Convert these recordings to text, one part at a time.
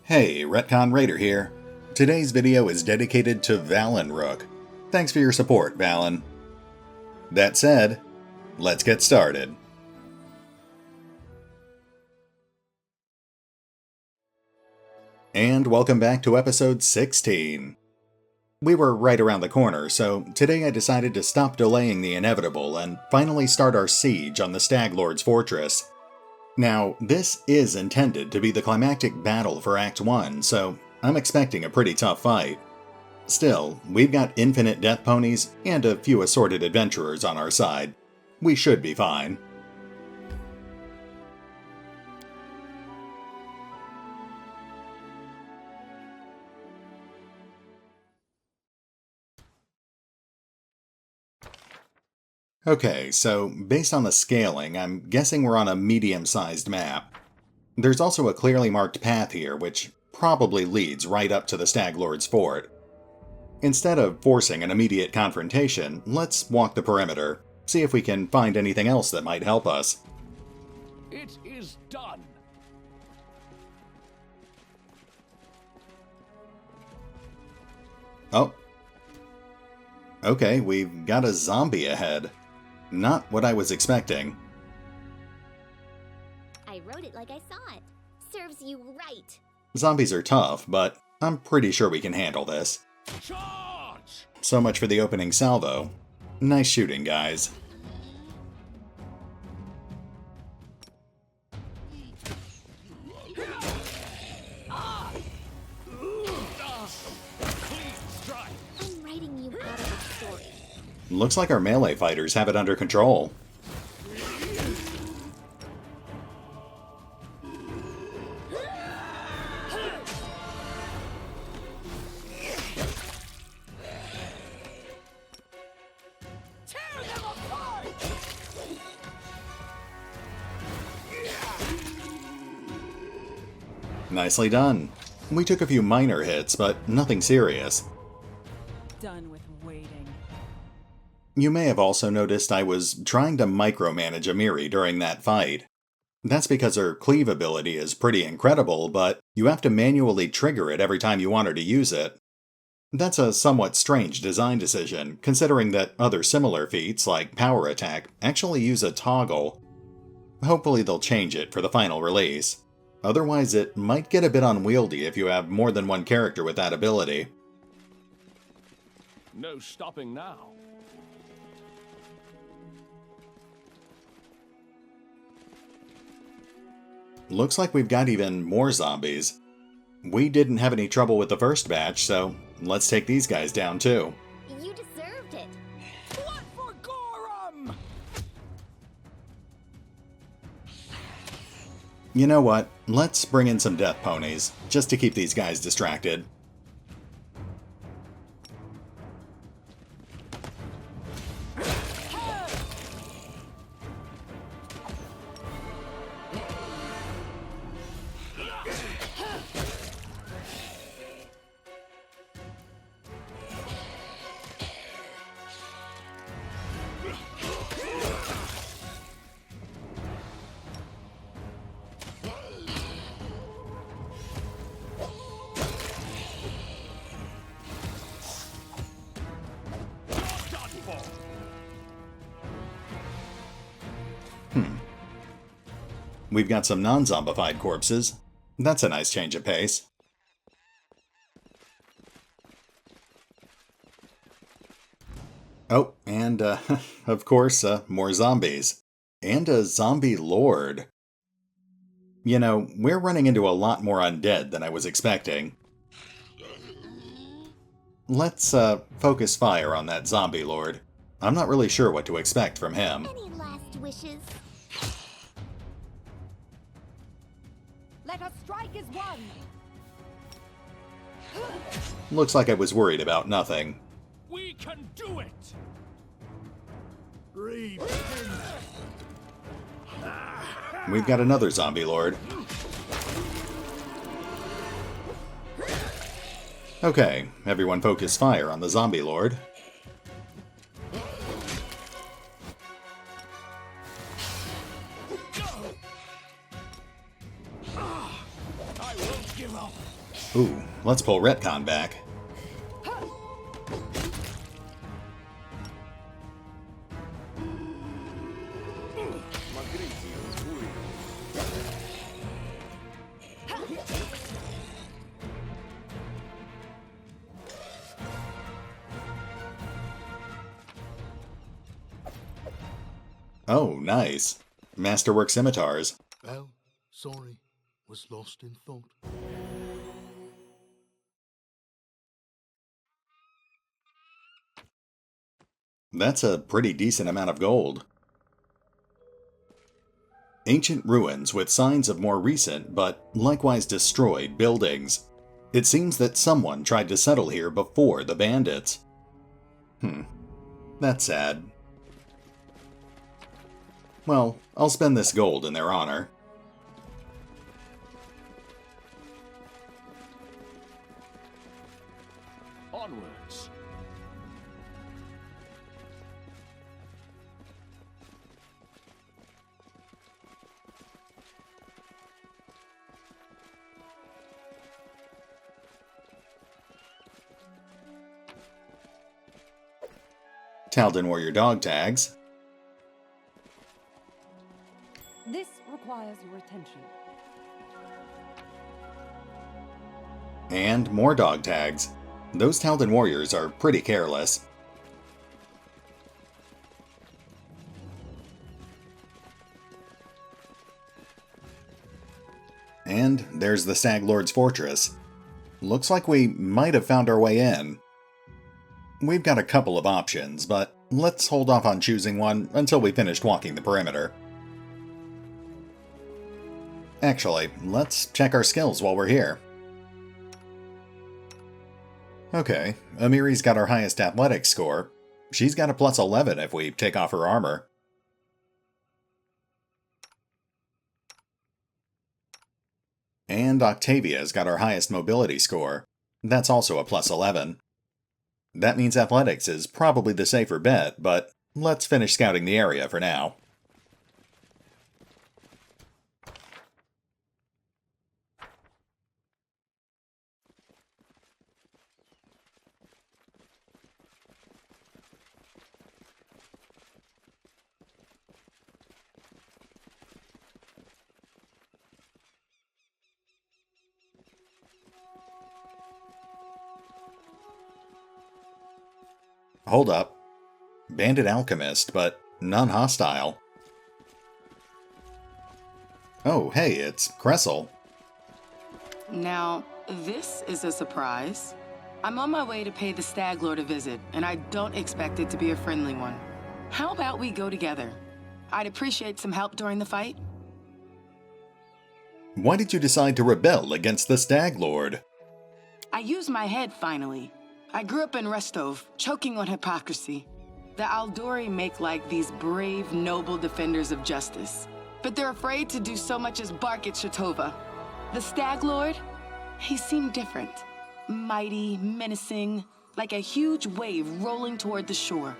Hey, RetconRaider here. Today's video is dedicated to Valen Rook. Thanks for your support, Valen. That said, let's get started. And welcome back to episode 16. We were right around the corner, so today I decided to stop delaying the inevitable and finally start our siege on the Stag Lord's fortress. Now, this is intended to be the climactic battle for Act 1, so I'm expecting a pretty tough fight. Still, we've got infinite Death Ponies and a few assorted adventurers on our side. We should be fine. Okay, so based on the scaling, I'm guessing we're on a medium-sized map. There's also a clearly marked path here, which probably leads right up to the Stag Lord's fort. Instead of forcing an immediate confrontation, let's walk the perimeter, see if we can find anything else that might help us. It is done. Oh. Okay, we've got a zombie ahead. Not what I was expecting. I wrote it like I saw it. Serves you right. Zombies are tough, but I'm pretty sure we can handle this. Charge! So much for the opening salvo. Nice shooting, guys. Clean strike. I'm writing you out of a story. Looks like our melee fighters have it under control. Tear them apart! Nicely done. We took a few minor hits, but nothing serious. Done with waiting. You may have also noticed I was trying to micromanage Amiri during that fight. That's because her cleave ability is pretty incredible, but you have to manually trigger it every time you want her to use it. That's a somewhat strange design decision, considering that other similar feats, like Power Attack, actually use a toggle. Hopefully they'll change it for the final release. Otherwise it might get a bit unwieldy if you have more than one character with that ability. No stopping now. Looks like we've got even more zombies. We didn't have any trouble with the first batch, so let's take these guys down too. You deserved it. What for Gorum? You know what? Let's bring in some Death Ponies, just to keep these guys distracted. We've got some non-zombified corpses. That's a nice change of pace. Oh, and, of course, more zombies. And a zombie lord. You know, we're running into a lot more undead than I was expecting. Let's, focus fire on that zombie lord. I'm not really sure what to expect from him. Any last wishes? Let us strike as one! Looks like I was worried about nothing. We can do it! We've got another zombie lord. Okay, everyone focus fire on the zombie lord. I won't give Ooh, let's pull Retcon back. Oh, nice. Masterwork scimitars. Well, sorry, was lost in thought. That's a pretty decent amount of gold. Ancient ruins with signs of more recent, but likewise destroyed, buildings. It seems that someone tried to settle here before the bandits. That's sad. Well, I'll spend this gold in their honor. Onwards. Taldan Warrior dog tags. This requires your attention. And more dog tags. Those Taldan Warriors are pretty careless. And there's the Stag Lord's fortress. Looks like we might have found our way in. We've got a couple of options, but let's hold off on choosing one until we finished walking the perimeter. Actually, let's check our skills while we're here. Okay, Amiri's got our highest athletics score. She's got a plus 11 if we take off her armor. And Octavia's got our highest mobility score. That's also a plus 11. That means athletics is probably the safer bet, but let's finish scouting the area for now. Hold up. Bandit alchemist, but non-hostile. Oh, hey, it's Kressel. Now, this is a surprise. I'm on my way to pay the Stag Lord a visit, and I don't expect it to be a friendly one. How about we go together? I'd appreciate some help during the fight. Why did you decide to rebel against the Stag Lord? I used my head, finally. I grew up in Restov, choking on hypocrisy. The Aldori make like these brave, noble defenders of justice. But they're afraid to do so much as bark at Shatova. The Stag Lord? He seemed different. Mighty, menacing, like a huge wave rolling toward the shore.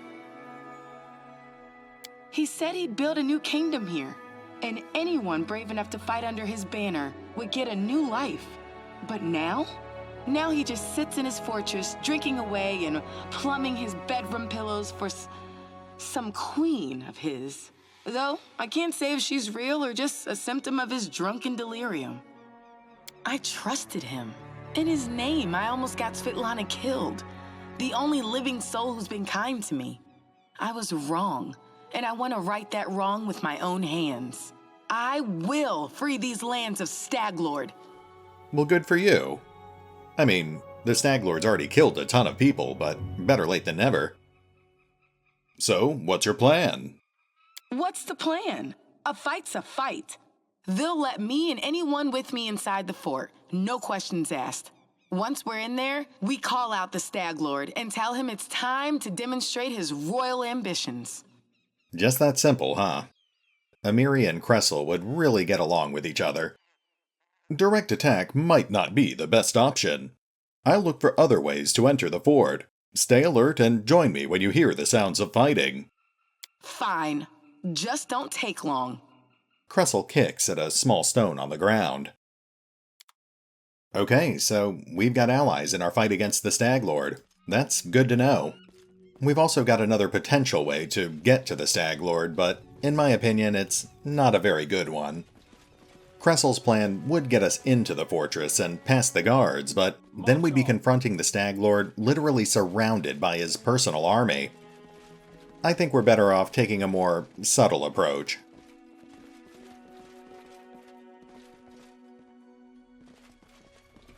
He said he'd build a new kingdom here, and anyone brave enough to fight under his banner would get a new life. But now? Now he just sits in his fortress, drinking away and plumbing his bedroom pillows for some queen of his. Though, I can't say if she's real or just a symptom of his drunken delirium. I trusted him. In his name, I almost got Svetlana killed. The only living soul who's been kind to me. I was wrong, and I want to right that wrong with my own hands. I will free these lands of Stag Lord. Well, good for you. I mean, the Stag Lord's already killed a ton of people, but better late than never. So, what's your plan? What's the plan? A fight's a fight. They'll let me and anyone with me inside the fort. No questions asked. Once we're in there, we call out the Stag Lord and tell him it's time to demonstrate his royal ambitions. Just that simple, huh? Amiri and Kressel would really get along with each other. Direct attack might not be the best option. I'll look for other ways to enter the fort. Stay alert and join me when you hear the sounds of fighting. Fine. Just don't take long. Kressel kicks at a small stone on the ground. Okay, so we've got allies in our fight against the Stag Lord. That's good to know. We've also got another potential way to get to the Stag Lord, but in my opinion, it's not a very good one. Kressel's plan would get us into the fortress and past the guards, but then we'd be confronting the Stag Lord literally surrounded by his personal army. I think we're better off taking a more subtle approach.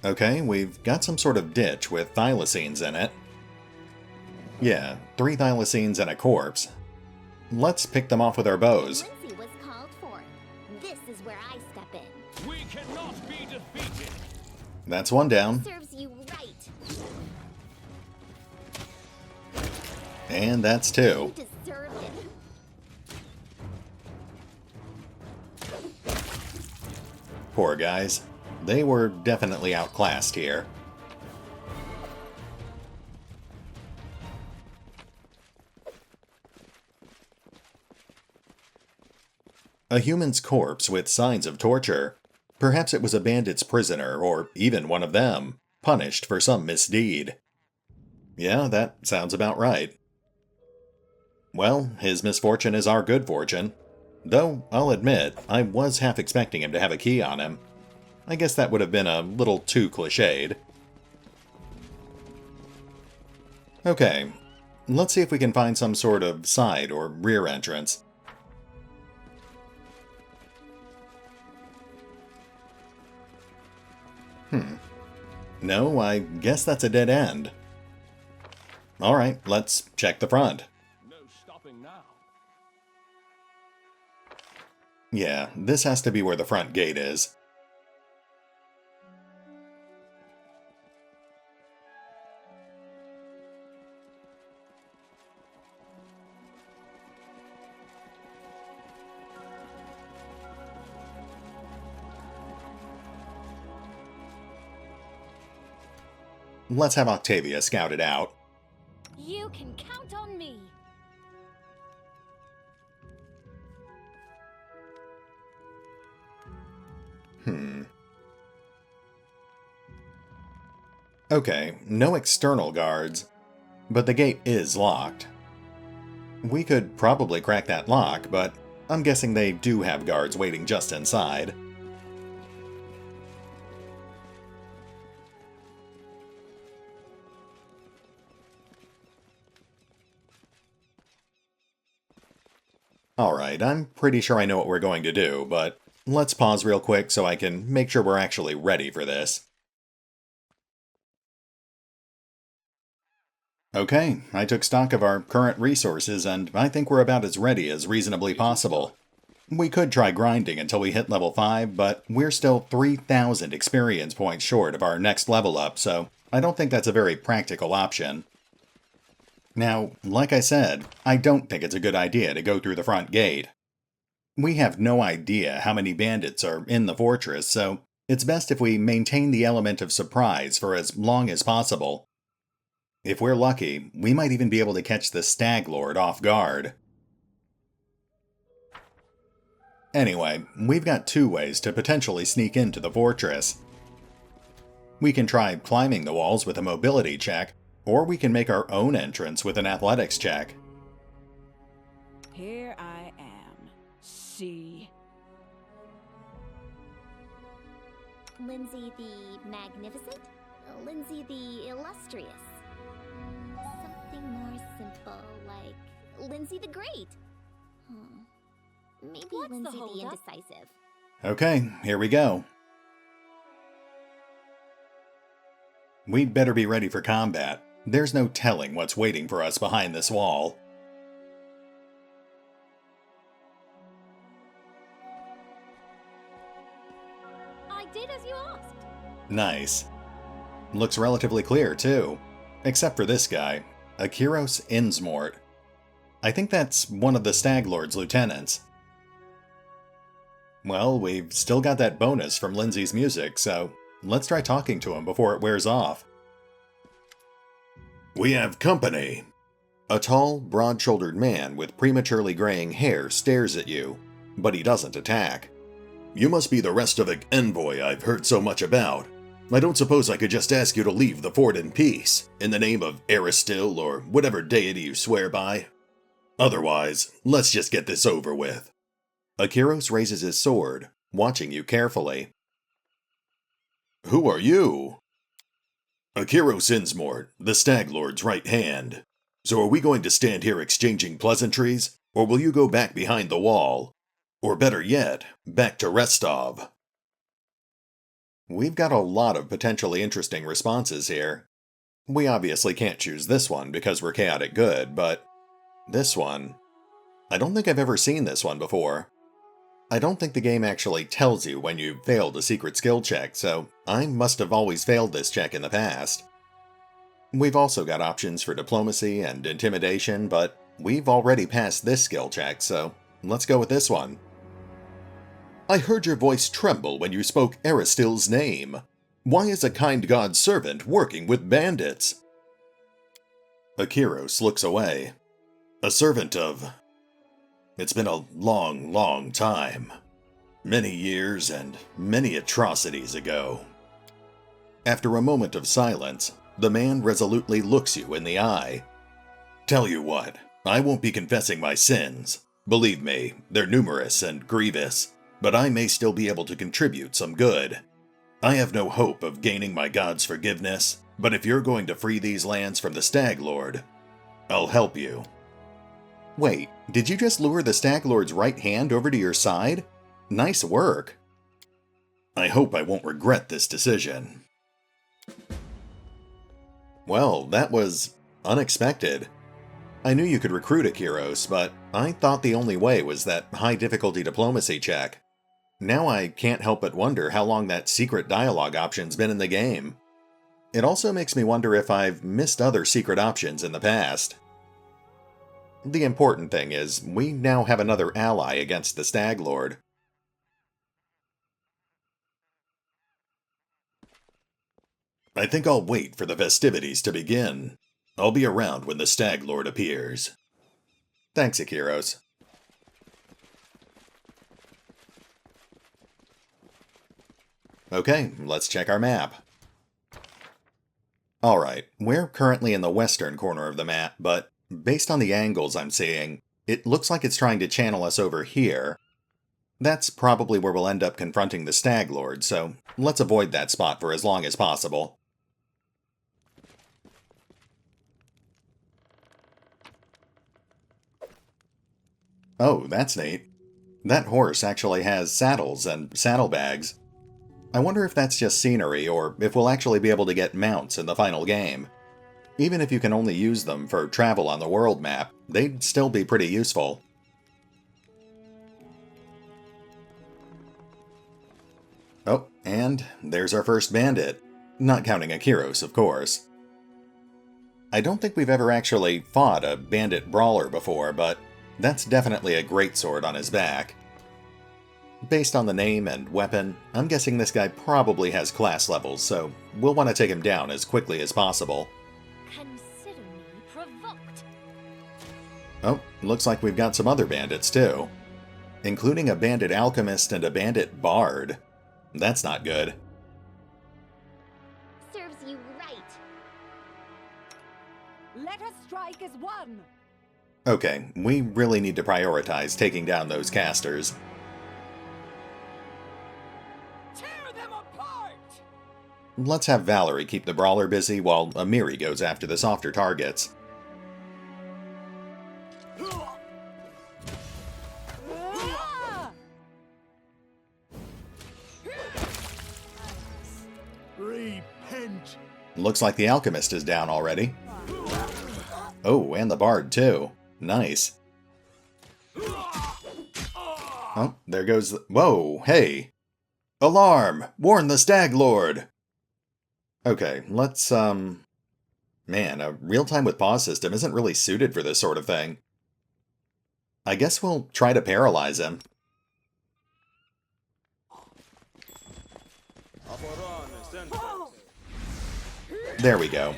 Okay, we've got some sort of ditch with thylacines in it. Yeah, 3 thylacines and a corpse. Let's pick them off with our bows. Lindsay was called for. This is where I step in. We cannot be defeated. That's one down. Serves you right. And that's 2. You deserve it. Poor guys. They were definitely outclassed here. A human's corpse with signs of torture. Perhaps it was a bandit's prisoner, or even one of them, punished for some misdeed. Yeah, that sounds about right. Well, his misfortune is our good fortune. Though, I'll admit, I was half expecting him to have a key on him. I guess that would have been a little too cliched. Okay, let's see if we can find some sort of side or rear entrance. No, I guess that's a dead end. Alright, let's check the front. No stopping now. Yeah, this has to be where the front gate is. Let's have Octavia scout it out. You can count on me. Okay, no external guards, but the gate is locked. We could probably crack that lock, but I'm guessing they do have guards waiting just inside. Alright, I'm pretty sure I know what we're going to do, but let's pause real quick so I can make sure we're actually ready for this. Okay, I took stock of our current resources, and I think we're about as ready as reasonably possible. We could try grinding until we hit level 5, but we're still 3,000 experience points short of our next level up, so I don't think that's a very practical option. Now, like I said, I don't think it's a good idea to go through the front gate. We have no idea how many bandits are in the fortress, so it's best if we maintain the element of surprise for as long as possible. If we're lucky, we might even be able to catch the Stag Lord off guard. Anyway, we've got 2 ways to potentially sneak into the fortress. We can try climbing the walls with a mobility check, or we can make our own entrance with an athletics check. Here I am. See. Lindsay the Magnificent? Lindsay the Illustrious? Something more simple, like Lindsay the Great? Maybe What's the Lindsay the holdup? Indecisive. Okay, here we go. We'd better be ready for combat. There's no telling what's waiting for us behind this wall. I did as you asked. Nice. Looks relatively clear, too. Except for this guy, Akiros Innsmort. I think that's one of the Stag Lord's lieutenants. Well, we've still got that bonus from Lindsay's music, so let's try talking to him before it wears off. We have company. A tall, broad-shouldered man with prematurely graying hair stares at you, but he doesn't attack. You must be the rest of the envoy I've heard so much about. I don't suppose I could just ask you to leave the fort in peace, in the name of Aristil or whatever deity you swear by. Otherwise, let's just get this over with. Akiros raises his sword, watching you carefully. Who are you? Akiros Innsmort, the Stag Lord's right hand. So are we going to stand here exchanging pleasantries, or will you go back behind the wall? Or better yet, back to Restov? We've got a lot of potentially interesting responses here. We obviously can't choose this one because we're chaotic good, but this one... I don't think I've ever seen this one before. I don't think the game actually tells you when you failed a secret skill check, so I must have always failed this check in the past. We've also got options for diplomacy and intimidation, but we've already passed this skill check, so let's go with this one. I heard your voice tremble when you spoke Aristil's name. Why is a kind god's servant working with bandits? Akiros looks away. A servant of... It's been a long, long time. Many years and many atrocities ago. After a moment of silence, the man resolutely looks you in the eye. Tell you what, I won't be confessing my sins. Believe me, they're numerous and grievous, but I may still be able to contribute some good. I have no hope of gaining my god's forgiveness, but if you're going to free these lands from the Stag Lord, I'll help you. Wait, did you just lure the Stag Lord's right hand over to your side? Nice work. I hope I won't regret this decision. Well, that was unexpected. I knew you could recruit Akiros, but I thought the only way was that high-difficulty diplomacy check. Now I can't help but wonder how long that secret dialogue option's been in the game. It also makes me wonder if I've missed other secret options in the past. The important thing is, we now have another ally against the Stag Lord. I think I'll wait for the festivities to begin. I'll be around when the Stag Lord appears. Thanks, Akiros. Okay, let's check our map. Alright, we're currently in the western corner of the map, but based on the angles I'm seeing, it looks like it's trying to channel us over here. That's probably where we'll end up confronting the Stag Lord, so let's avoid that spot for as long as possible. Oh, that's neat. That horse actually has saddles and saddlebags. I wonder if that's just scenery, or if we'll actually be able to get mounts in the final game. Even if you can only use them for travel on the world map, they'd still be pretty useful. Oh, and there's our first bandit. Not counting Akiros, of course. I don't think we've ever actually fought a bandit brawler before, but that's definitely a greatsword on his back. Based on the name and weapon, I'm guessing this guy probably has class levels, so we'll want to take him down as quickly as possible. Consider me provoked. Oh, looks like we've got some other bandits too. Including a bandit alchemist and a bandit bard. That's not good. Serves you right. Let us strike as one. Okay, we really need to prioritize taking down those casters. Tear them apart! Let's have Valerie keep the brawler busy while Amiri goes after the softer targets. Repent. Looks like the alchemist is down already. Oh, and the bard too. Nice. Oh, there goes the... Whoa, hey! Alarm! Warn the Stag Lord! Okay, let's, Man, a real-time with pause system isn't really suited for this sort of thing. I guess we'll try to paralyze him. There we go.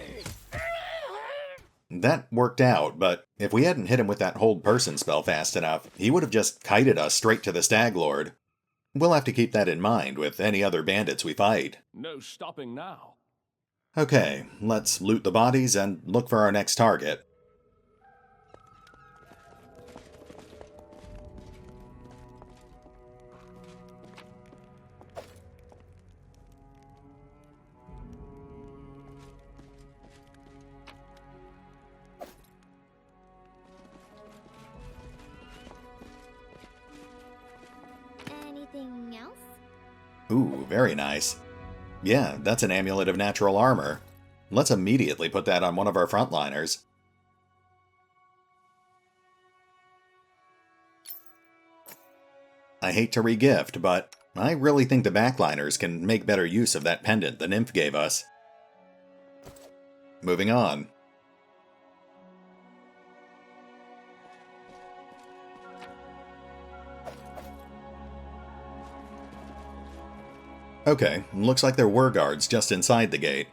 That worked out, but if we hadn't hit him with that hold person spell fast enough, he would have just kited us straight to the Stag Lord. We'll have to keep that in mind with any other bandits we fight. No stopping now. Okay, let's loot the bodies and look for our next target. Anything else? Ooh, very nice. Yeah, that's an amulet of natural armor. Let's immediately put that on one of our frontliners. I hate to regift, but I really think the backliners can make better use of that pendant the nymph gave us. Moving on. Okay, looks like there were guards just inside the gate.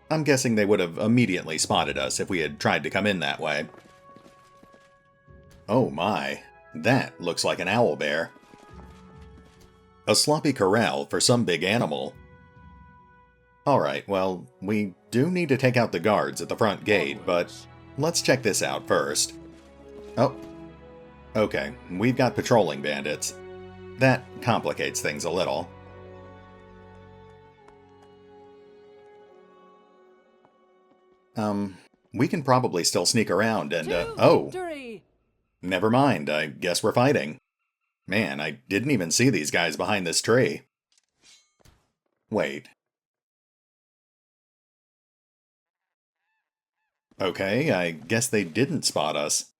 I'm guessing they would have immediately spotted us if we had tried to come in that way. Oh my, that looks like an owlbear. A sloppy corral for some big animal. Alright, well, we do need to take out the guards at the front gate, but let's check this out first. Oh, okay, we've got patrolling bandits. That complicates things a little. We can probably still sneak around and, oh! Victory! Never mind, I guess we're fighting. Man, I didn't even see these guys behind this tree. Wait. Okay, I guess they didn't spot us.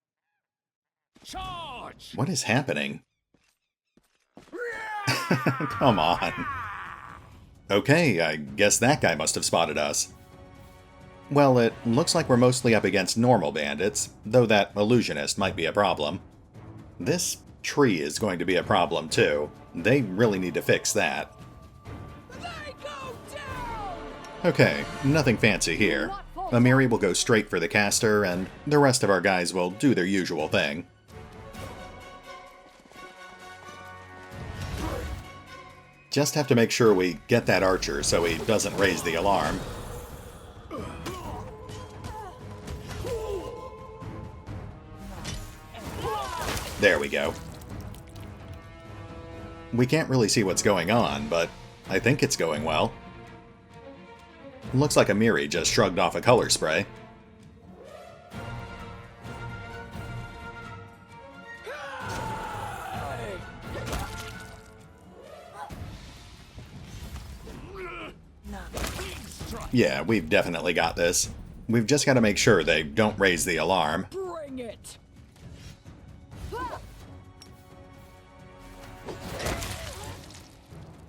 Charge! What is happening? Come on. Okay, I guess that guy must have spotted us. Well, it looks like we're mostly up against normal bandits, though that illusionist might be a problem. This tree is going to be a problem too. They really need to fix that. They go down! Okay, nothing fancy here. Amiri will go straight for the caster, and the rest of our guys will do their usual thing. Just have to make sure we get that archer so he doesn't raise the alarm. There we go. We can't really see what's going on, but I think it's going well. Looks like Amiri just shrugged off a color spray. Yeah, we've definitely got this. We've just got to make sure they don't raise the alarm. Bring it!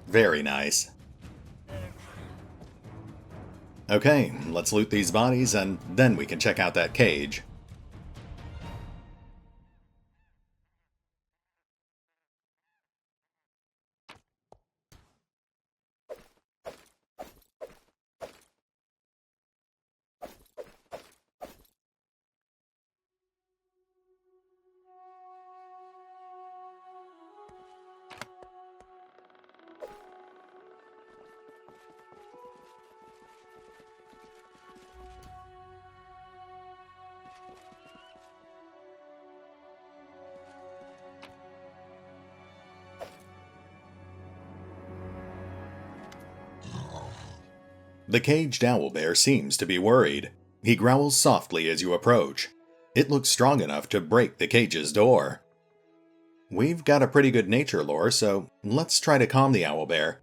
Very nice. Okay, let's loot these bodies and then we can check out that cage. The caged owlbear seems to be worried. He growls softly as you approach. It looks strong enough to break the cage's door. We've got a pretty good nature lore, so let's try to calm the owlbear.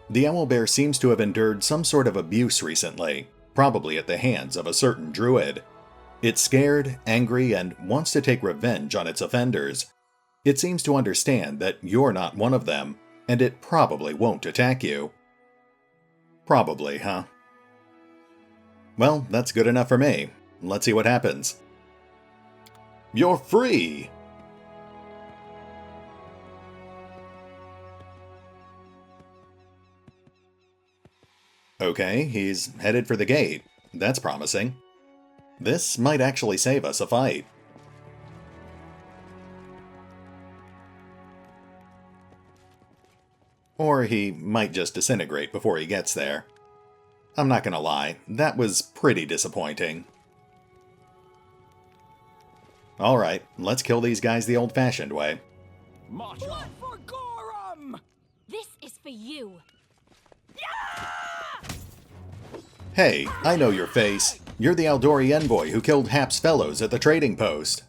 The owlbear seems to have endured some sort of abuse recently, probably at the hands of a certain druid. It's scared, angry, and wants to take revenge on its offenders. It seems to understand that you're not one of them, and it probably won't attack you. Probably, huh? Well, that's good enough for me. Let's see what happens. You're free! Okay, he's headed for the gate. That's promising. This might actually save us a fight. Or he might just disintegrate before he gets there. I'm not gonna lie, that was pretty disappointing. Alright, let's kill these guys the old-fashioned way. March Blood on. for Gorum! This is for you. Hey, I know your face. You're the Aldori envoy who killed Hap's fellows at the trading post.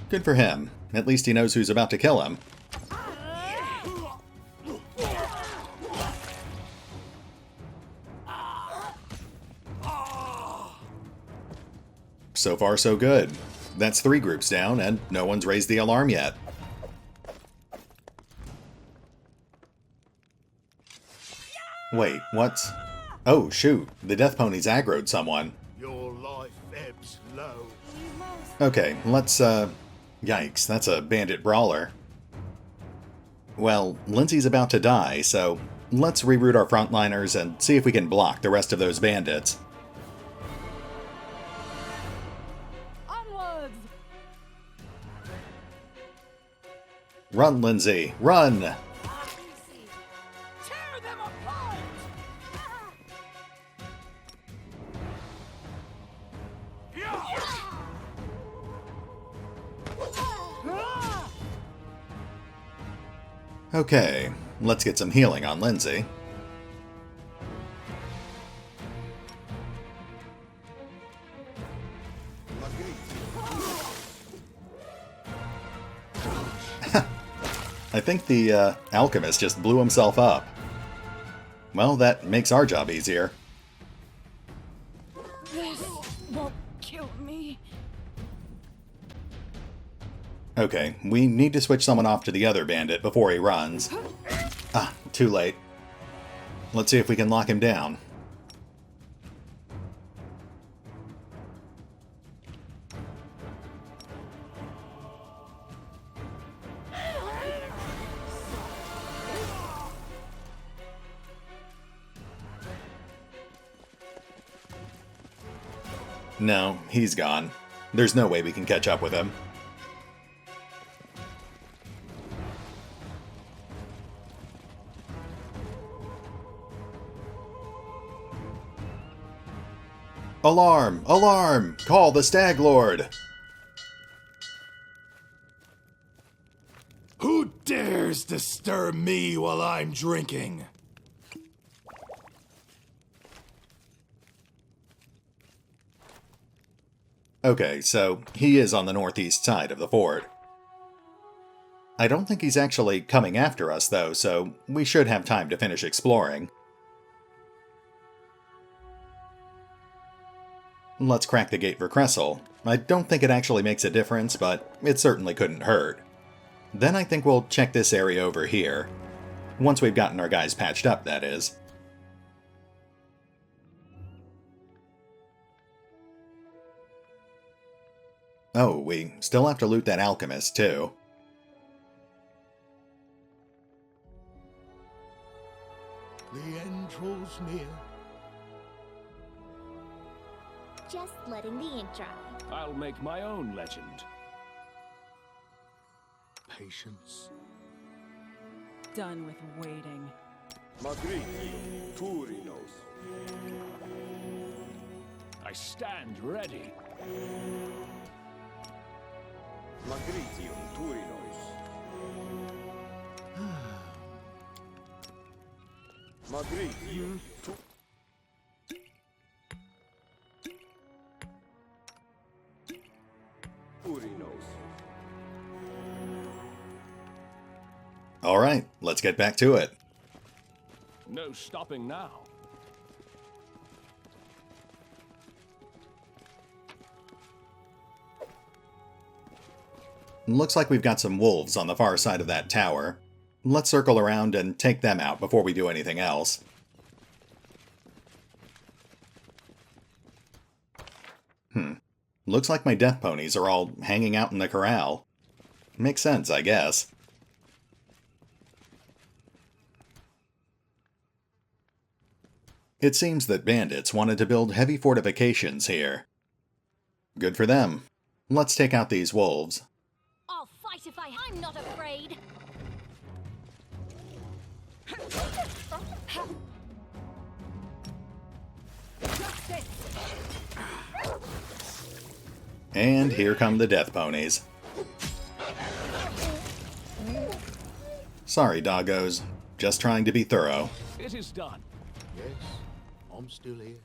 Good for him. At least he knows who's about to kill him. So far, so good. That's 3 groups down, and no one's raised the alarm yet. Wait, what's... Oh, shoot. The Death Ponies aggroed someone. Your life ebbs low. Okay, let's, Yikes, that's a bandit brawler. Well, Lindsay's about to die, so let's reroute our frontliners and see if we can block the rest of those bandits. Onwards! Run, Lindsay, run! Tear them apart! Okay, let's get some healing on Lindsay. I think the alchemist just blew himself up. Well, that makes our job easier. This won't kill me. Okay, we need to switch someone off to the other bandit before he runs. Ah, too late. Let's see if we can lock him down. No, he's gone. There's no way we can catch up with him. Alarm! Alarm! Call the Stag Lord! Who dares disturb me while I'm drinking? Okay, so he is on the northeast side of the fort. I don't think he's actually coming after us, though, so we should have time to finish exploring. Let's crack the gate for Cressel. I don't think it actually makes a difference, but it certainly couldn't hurt. Then I think we'll check this area over here. Once we've gotten our guys patched up, that is. Oh, we still have to loot that alchemist, too. The end draws near. Just letting the ink dry. I'll make my own legend. Patience. Done with waiting. I stand ready. Alright, let's get back to it. No stopping now. Looks like we've got some wolves on the far side of that tower. Let's circle around and take them out before we do anything else. Looks like my Death Ponies are all hanging out in the corral. Makes sense, I guess. It seems that bandits wanted to build heavy fortifications here. Good for them. Let's take out these wolves. I'll fight if I'm not afraid. And here come the Death Ponies. Sorry, doggos. Just trying to be thorough. It is done. Yes, I'm still here.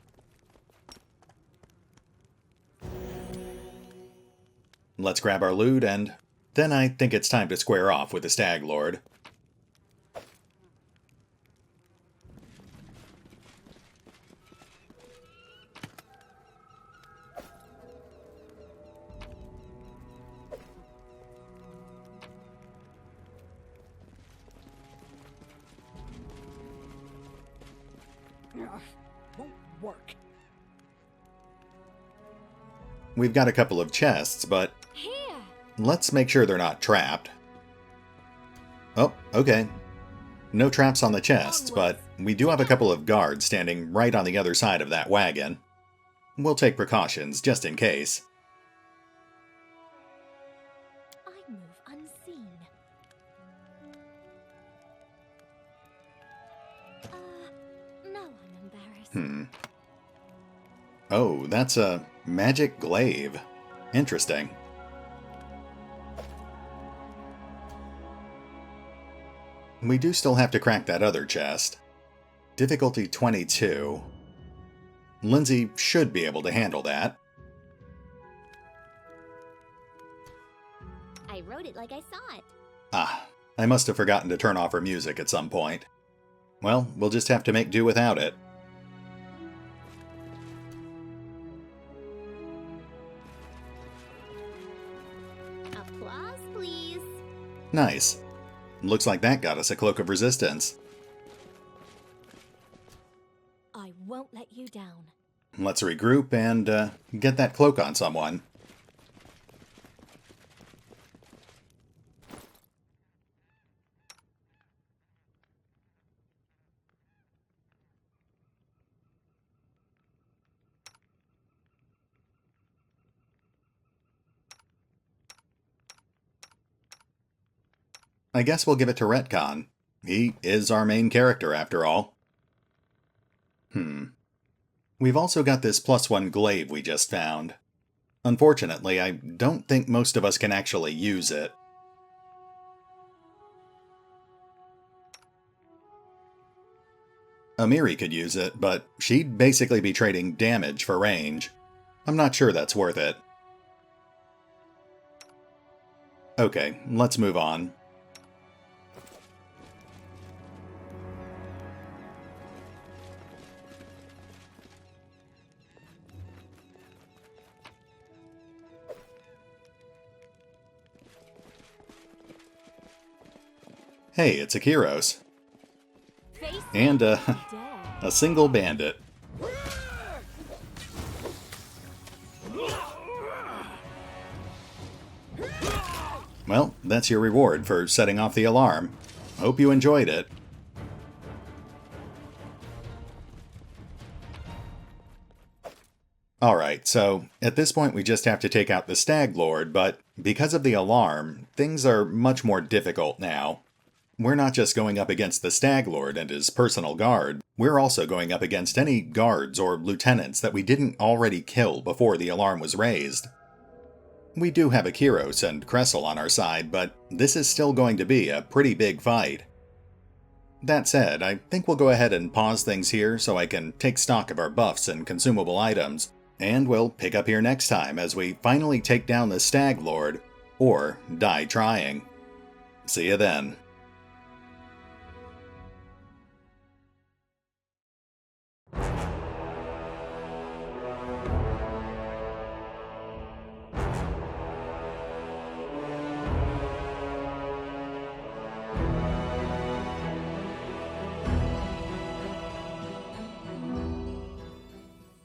Let's grab our loot, and then I think it's time to square off with the Stag Lord. Won't work. We've got a couple of chests, but Here! let's make sure they're not trapped. Oh, okay. No traps on the chests, but we do have a couple of guards standing right on the other side of that wagon. We'll take precautions, just in case. I move unseen. No, I'm embarrassed. Oh, that's a magic glaive. Interesting. We do still have to crack that other chest. Difficulty 22. Lindsay should be able to handle that. I wrote it like I saw it. Ah, I must have forgotten to turn off her music at some point. Well, we'll just have to make do without it. Applause, please. Nice. Looks like that got us a cloak of resistance. I won't let you down. Let's regroup and get that cloak on someone. I guess we'll give it to Retcon. He is our main character, after all. We've also got this +1 glaive we just found. Unfortunately, I don't think most of us can actually use it. Amiri could use it, but she'd basically be trading damage for range. I'm not sure that's worth it. Okay, let's move on. Hey, it's a Kyros. Face And dead. a single bandit. Well, that's your reward for setting off the alarm. Hope you enjoyed it. Alright, so at this point we just have to take out the Stag Lord, but because of the alarm, things are much more difficult now. We're not just going up against the Stag Lord and his personal guard, we're also going up against any guards or lieutenants that we didn't already kill before the alarm was raised. We do have a Kyros and Kressel on our side, but this is still going to be a pretty big fight. That said, I think we'll go ahead and pause things here so I can take stock of our buffs and consumable items, and we'll pick up here next time as we finally take down the Stag Lord, or die trying. See you then.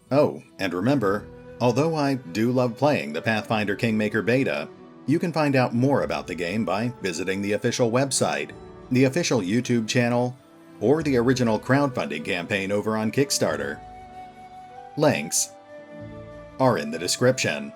Oh, and remember, although I do love playing the Pathfinder Kingmaker beta, you can find out more about the game by visiting the official website, the official YouTube channel, or the original crowdfunding campaign over on Kickstarter. Links are in the description.